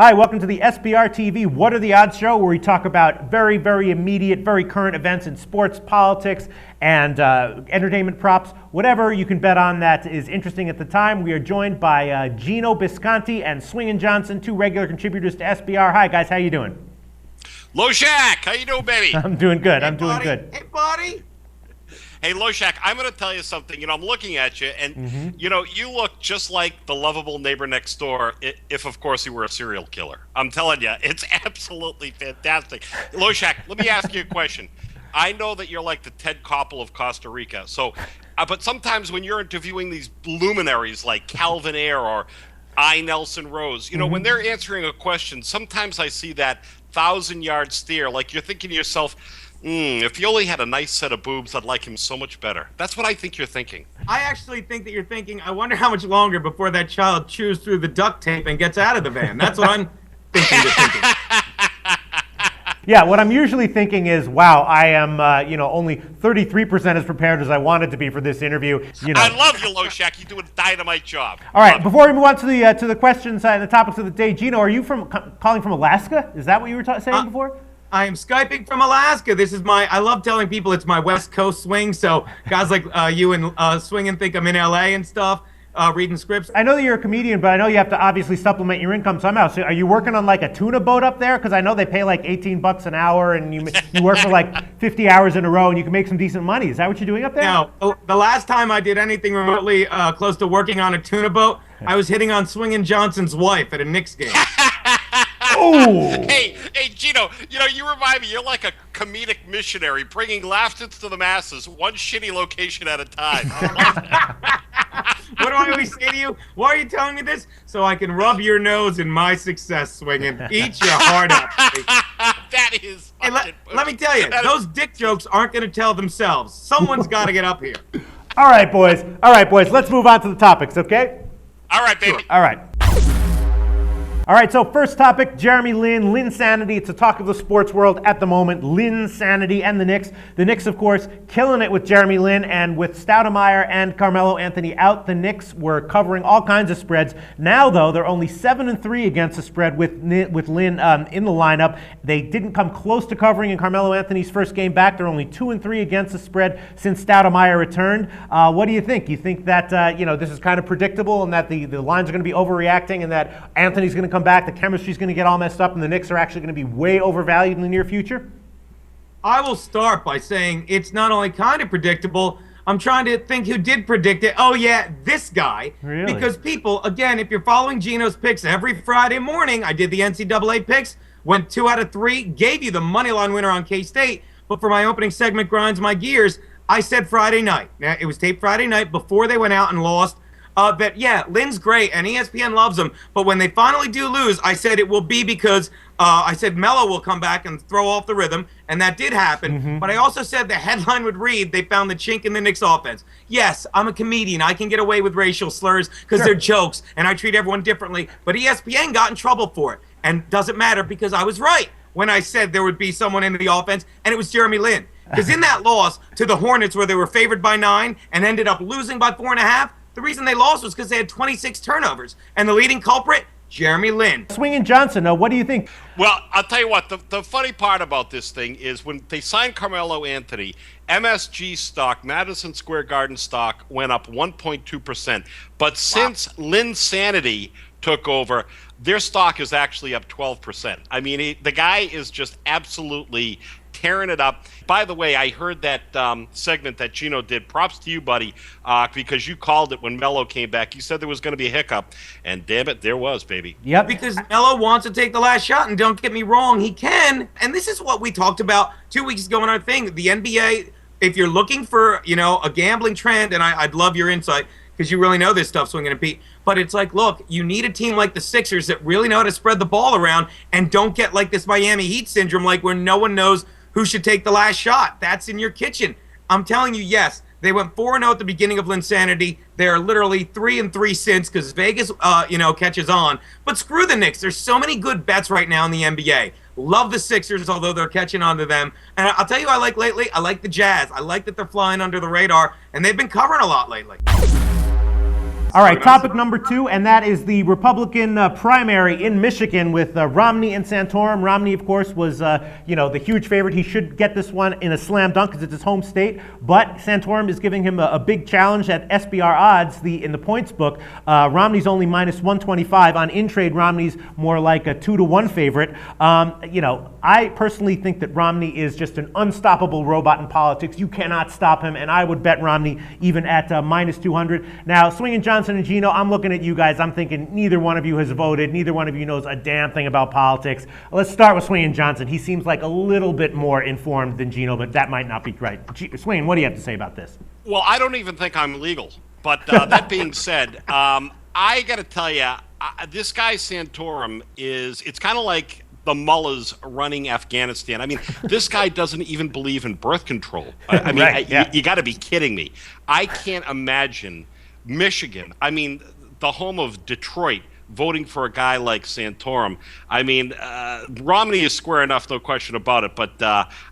Hi, welcome to the SBR TV What Are the Odds show, where we talk about very, very immediate, very current events in sports, politics, and entertainment props. Whatever you can bet on that is interesting at the time. We are joined by Gino Bisconti and Swingin' Johnson, two regular contributors to SBR. Hi, guys. How you doing? Loshak, how you doing, baby? I'm doing good. Hey, Hey, buddy. Hey, Loshak, I'm going to tell you something. I'm looking at you, and, you look just like the lovable neighbor next door, if, of course, he were a serial killer. I'm telling you, it's absolutely fantastic. Loshak, let me ask you a question. I know that you're like the Ted Koppel of Costa Rica, but sometimes when you're interviewing these luminaries like Calvin Ayre or I. Nelson Rose, when they're answering a question, sometimes I see that 1,000-yard stare, like you're thinking to yourself, if he only had a nice set of boobs, I'd like him so much better. That's what I think you're thinking. I actually think that you're thinking, I wonder how much longer before that child chews through the duct tape and gets out of the van. That's what I'm thinking you're thinking. Yeah, what I'm usually thinking is, wow, I am, only 33% as prepared as I wanted to be for this interview. I love you, Loshak. You do a dynamite job. All right, before we move on to the questions and the topics of the day, Gino, are you calling from Alaska? Is that what you were saying before? I am Skyping from Alaska. This is I love telling people it's my West Coast swing, so guys like you and Swinging think I'm in LA and stuff, reading scripts. I know that you're a comedian, but I know you have to obviously supplement your income somehow. So are you working on like a tuna boat up there? Because I know they pay like $18 an hour, and you work for like 50 hours in a row, and you can make some decent money. Is that what you're doing up there? No, the last time I did anything remotely close to working on a tuna boat, I was hitting on Swingin' Johnson's wife at a Knicks game. Oh. Hey, Gino, you remind me, you're like a comedic missionary, bringing laughter to the masses, one shitty location at a time. What do I always say to you? Why are you telling me this? So I can rub your nose in my success, Swinging. Eat your heart out. That is Hey, let me tell you, those dick jokes aren't going to tell themselves. Someone's got to get up here. All right, boys. Let's move on to the topics, okay? All right, baby. Sure. All right. All right, so first topic, Jeremy Lin, Linsanity. It's the talk of the sports world at the moment, Linsanity and the Knicks. The Knicks, of course, killing it with Jeremy Lin, and with Stoudemire and Carmelo Anthony out, the Knicks were covering all kinds of spreads. Now, though, they're only 7-3 against the spread with Lin in the lineup. They didn't come close to covering in Carmelo Anthony's first game back. They're only 2-3 against the spread since Stoudemire returned. What do you think? You think that this is kind of predictable, and that the lines are going to be overreacting, and that Anthony's going to come back, the chemistry's going to get all messed up, and the Knicks are actually going to be way overvalued in the near future? I will start by saying it's not only kind of predictable, I'm trying to think who did predict it. Oh yeah, this guy. Really? Because people, again, if you're following Gino's picks every Friday morning, I did the NCAA picks, went 2 out of 3, gave you the money line winner on K-State, but for my opening segment, Grinds My Gears, I said Friday night. Now, it was taped Friday night before they went out and lost. That, yeah, Lin's great, and ESPN loves him, but when they finally do lose, I said it will be because I said Melo will come back and throw off the rhythm, and that did happen. But I also said the headline would read, they found the chink in the Knicks offense. Yes, I'm a comedian. I can get away with racial slurs because they're jokes, and I treat everyone differently, but ESPN got in trouble for it, and doesn't matter because I was right when I said there would be someone in the offense, and it was Jeremy Lin. Because in that loss to the Hornets, where they were favored by 9 and ended up losing by 4.5, the reason they lost was because they had 26 turnovers. And the leading culprit, Jeremy Lin. Swingin' Johnson, what do you think? Well, I'll tell you what, the funny part about this thing is when they signed Carmelo Anthony, MSG stock, Madison Square Garden stock, went up 1.2%. But since Linsanity took over, their stock is actually up 12%. I mean, the guy is just absolutely tearing it up. By the way, I heard that segment that Gino did. Props to you, buddy, because you called it when Melo came back. You said there was going to be a hiccup, and damn it, there was, baby. Yep. Because Melo wants to take the last shot, and don't get me wrong, he can. And this is what we talked about 2 weeks ago in our thing. The NBA, if you're looking for, a gambling trend, and I'd love your insight, because you really know this stuff, Swinging and Pete. But it's like, look, you need a team like the Sixers that really know how to spread the ball around and don't get like this Miami Heat syndrome, like where no one knows who should take the last shot. That's in your kitchen. I'm telling you, yes, they went 4-0 at the beginning of Linsanity. They're literally 3-3 since because Vegas, catches on. But screw the Knicks. There's so many good bets right now in the NBA. Love the Sixers, although they're catching on to them. And I'll tell you who I like lately. I like the Jazz. I like that they're flying under the radar, and they've been covering a lot lately. All right, topic number 2, and that is the Republican primary in Michigan with Romney and Santorum. Romney, of course, was the huge favorite. He should get this one in a slam dunk because it's his home state. But Santorum is giving him a big challenge at SBR odds in the points book. Romney's only minus 125 on InTrade. Romney's more like a 2-to-1 favorite. I personally think that Romney is just an unstoppable robot in politics. You cannot stop him, and I would bet Romney even at minus 200. Now, Swingin' Johnson and Gino, I'm looking at you guys. I'm thinking neither one of you has voted. Neither one of you knows a damn thing about politics. Let's start with Swingin' Johnson. He seems like a little bit more informed than Gino, but that might not be right. Swingin', what do you have to say about this? Well, I don't even think I'm legal. But that being said, I got to tell you, this guy Santorum it's kind of like the mullahs running Afghanistan. I mean, this guy doesn't even believe in birth control. I mean, right, yeah. You got to be kidding me. I can't imagine Michigan, I mean, the home of Detroit, voting for a guy like Santorum. I mean, Romney is square enough, no question about it, but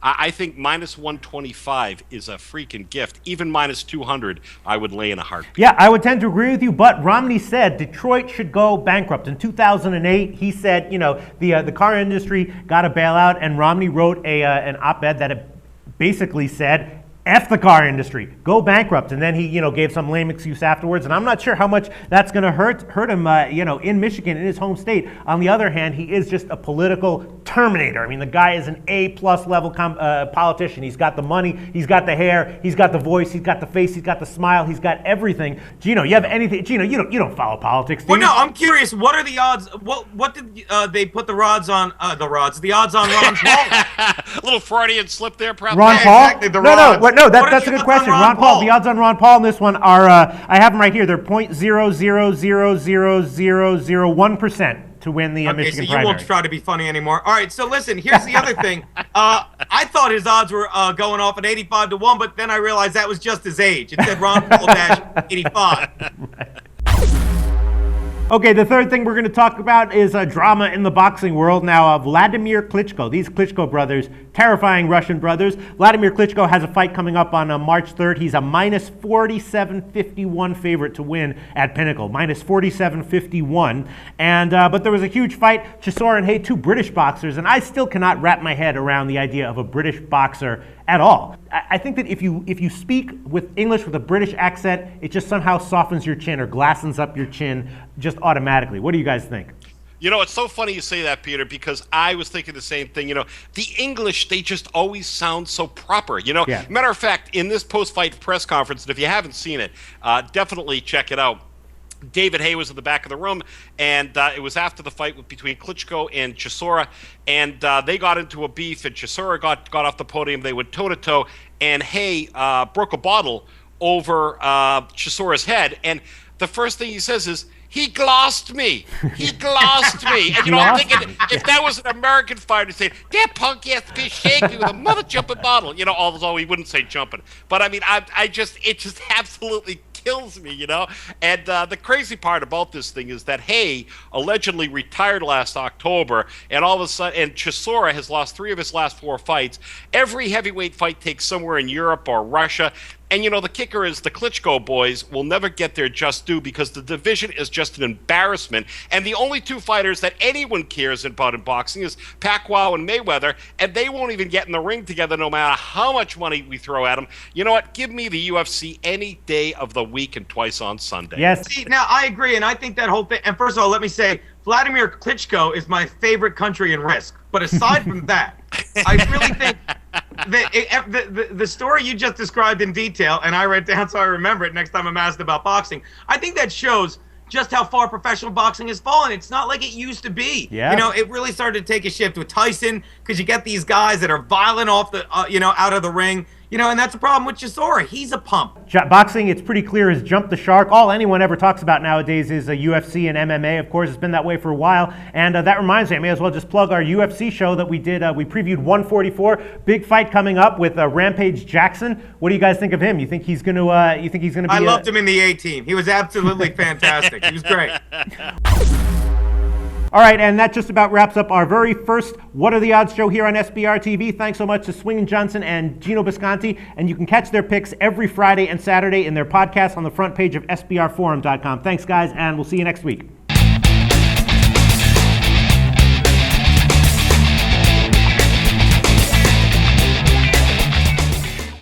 I think minus 125 is a freaking gift. Even minus 200, I would lay in a heartbeat. Yeah, I would tend to agree with you, but Romney said Detroit should go bankrupt. In 2008, he said, the car industry got a bailout, and Romney wrote an op-ed that basically said, F the car industry, go bankrupt, and then he, gave some lame excuse afterwards. And I'm not sure how much that's going to hurt him, in Michigan, in his home state. On the other hand, he is just a political terminator. I mean, the guy is an A-plus level politician. He's got the money, he's got the hair, he's got the voice, he's got the face, he's got the smile, he's got everything. Gino, you have anything? Gino, you don't follow politics, do you? Well, no, I'm curious. What are the odds? What did they put the odds on? The odds on Ron Paul? A little Freudian slip there, perhaps. Ron Paul? Exactly, No, that's a good question. Ron Paul, the odds on Ron Paul in this one are, I have them right here, they're 0.0000001% to win the Michigan so you primary. won't try to be funny anymore. All right, so listen, here's the other thing. I thought his odds were going off at 85-1, but then I realized that was just his age. It said Ron Paul dash 85. Okay, the third thing we're going to talk about is drama in the boxing world. Now, Vladimir Klitschko, these Klitschko brothers, terrifying Russian brothers. Vladimir Klitschko has a fight coming up on March 3rd. He's a minus 47.51 favorite to win at Pinnacle, minus 47.51. And but there was a huge fight, Chisora and Haye, 2 British boxers, and I still cannot wrap my head around the idea of a British boxer at all. I think that if you speak with English with a British accent, it just somehow softens your chin or glassens up your chin just automatically. What do you guys think? It's so funny you say that, Peter, because I was thinking the same thing. The English, they just always sound so proper. Yeah. Matter of fact, in this post-fight press conference, and if you haven't seen it, definitely check it out. David Haye was in the back of the room, and it was after the fight between Klitschko and Chisora, and they got into a beef, and Chisora got off the podium. They went toe-to-toe, and Haye broke a bottle over Chisora's head, and the first thing he says is, he glossed me. He glossed me. And, I'm thinking, if that was an American fighter saying, that punk-ass bitch shaking with a mother-jumping bottle, although he wouldn't say jumping. But, I mean, it just absolutely kills me, And the crazy part about this thing is that Haye allegedly retired last October, and all of a sudden, and Chisora has lost 3 of his last 4 fights. Every heavyweight fight takes somewhere in Europe or Russia. And, the kicker is the Klitschko boys will never get their just due because the division is just an embarrassment. And the only 2 fighters that anyone cares about in boxing is Pacquiao and Mayweather, and they won't even get in the ring together no matter how much money we throw at them. You know what? Give me the UFC any day of the week and twice on Sunday. Yes. See, now, I agree, and I think that whole thing, and first of all, let me say, Vladimir Klitschko is my favorite country in risk. But aside from that, I really think the story you just described in detail, and I read down so I remember it next time I'm asked about boxing, I think that shows just how far professional boxing has fallen. It's not like it used to be. Yeah. It really started to take a shift with Tyson because you get these guys that are violent off the, out of the ring. And that's the problem with Chisora. He's a pump. Boxing, it's pretty clear, has jumped the shark. All anyone ever talks about nowadays is UFC and MMA. Of course, it's been that way for a while. And that reminds me, I may as well just plug our UFC show that we did. We previewed 144. Big fight coming up with Rampage Jackson. What do you guys think of him? You think he's going to? Be? I loved him in the A-Team. He was absolutely fantastic. He was great. All right, and that just about wraps up our very first What Are the Odds show here on SBR TV. Thanks so much to Swingin' Johnson and Gino Bisconti, and you can catch their picks every Friday and Saturday in their podcast on the front page of SBRforum.com. Thanks, guys, and we'll see you next week.